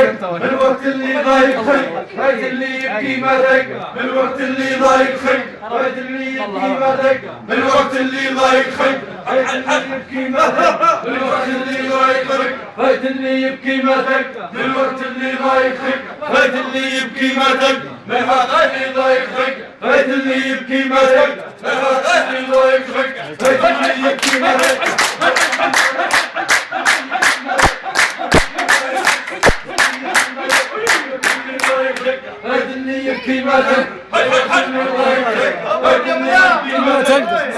بالوقت اللي ضايق خلق رايت اللي يبكي ما دق بالوقت اللي ضايق خلق رايت اللي يبكي ما دق بالوقت اللي ضايق خلق رايت اللي يبكي ما دق بالوقت اللي ضايق خلق رايت اللي يبكي ما دق بالوقت اللي ضايق خلق رايت اللي يبكي ما دق من هذا اللي ضايق خلق رايت اللي يبكي ما دق من هذا اللي ضايق خلق رايت اللي يبكي ما دق يبكي ما تنقل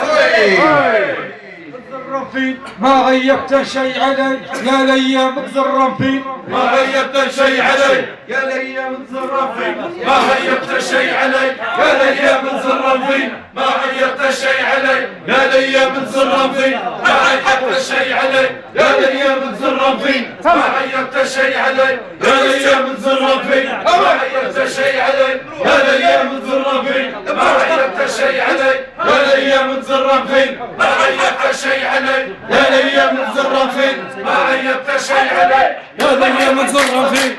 ما غيبت شيء علي يا ليام تزرم فيه ما غيبت شيء علي يا ليام تزرم فيه ما غيبت شيء علي يا ليام تزرم فيه ما غيبت شيء علي يا ليام تزرم فيه ما غيبت شيء علي يا ليام تزرم فيه ما غيبت شيء علي يا ليام تزرم فيه ما غيبت شيء علي يا ليام تزرم فيه ما غيبت شيء علي يا ليام تزرم فيه ما غيبت شيء علي يا ليام تزرم فيه ما غيبت شيء علي يا ليام تزرم فيه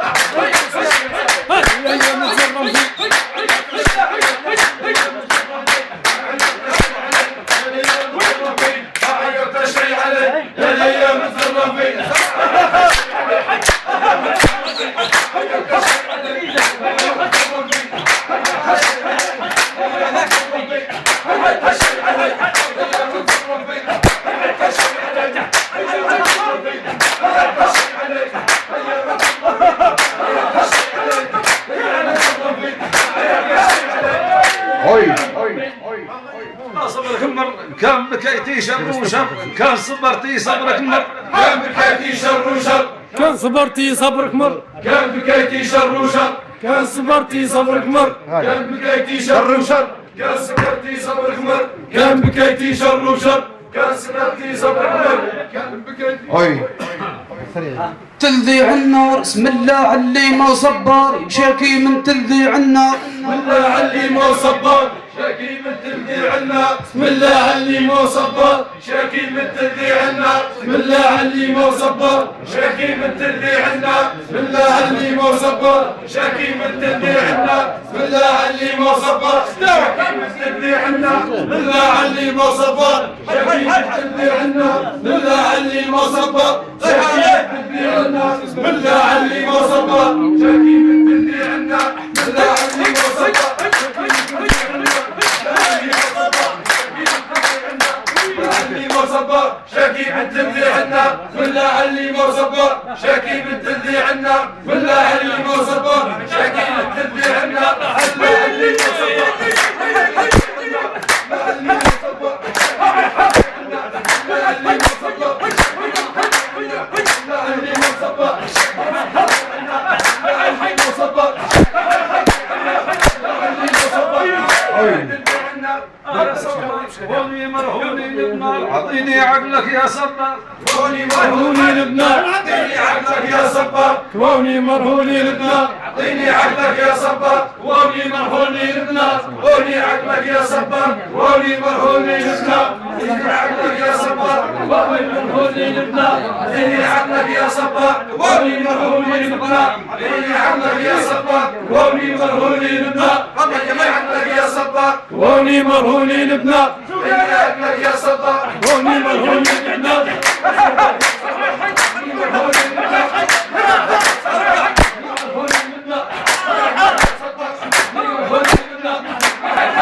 يا ليام تزرم فيه كان بكيتي شر وشر كان صبرتي صبرك مر كان بكيتي شر وشر كان صبرتي صبرك مر كان بكيتي شر وشر كان صبرتي صبرك مر كان بكيتي شر وشر كان صبرتي صبرك مر كان بكيتي شر وشر كان صبرتي صبرك مر كان بكيتي تلذيع النار بسم الله اللي ما صبر شاكي من تلذيع النار بسم الله اللي ما صبر شاكي من تلذيع النار بسم الله اللي ما صبر شاكي من تلذيع النار بسم الله اللي ما صبر شاكي من تلذيع النار بسم الله اللي ما صبر شاكي من تلذيع النار بسم الله اللي ما صبر شاكي من تلذيع النار بسم الله اللي ما صبر شاكي من تلذيع النار بسم الله اللي ما صبر شاكي من تلذيع النار بسم الله اللي ما صبر شاكي من تلذيع النار بسم الله اللي ما صبر شاكي من تلذيع النار بسم الله اللي ما صبر شاكي من تلذيع النار بسم الله اللي ما صبر شاكي من تلذيع النار بسم الله اللي ما كوني مرهوني للنار اعطيني عقلك يا صبار كوني مرهوني للنار اعطيني عقلك يا صبار كوني مرهوني للنار اعطيني عقلك يا صبار كوني مرهوني للنار كوني عقلك يا صبار كوني مرهوني للنار اعطيني عقلك يا صبار كوني مرهوني للنار اعطيني عقلك يا صبار كوني مرهوني للنار اعطيني عقلك يا صبار كوني مرهوني للنار اعطيني عقلك يا صبار كوني مرهوني لبنان عقلك يا صبار كوني مرهوني لبنان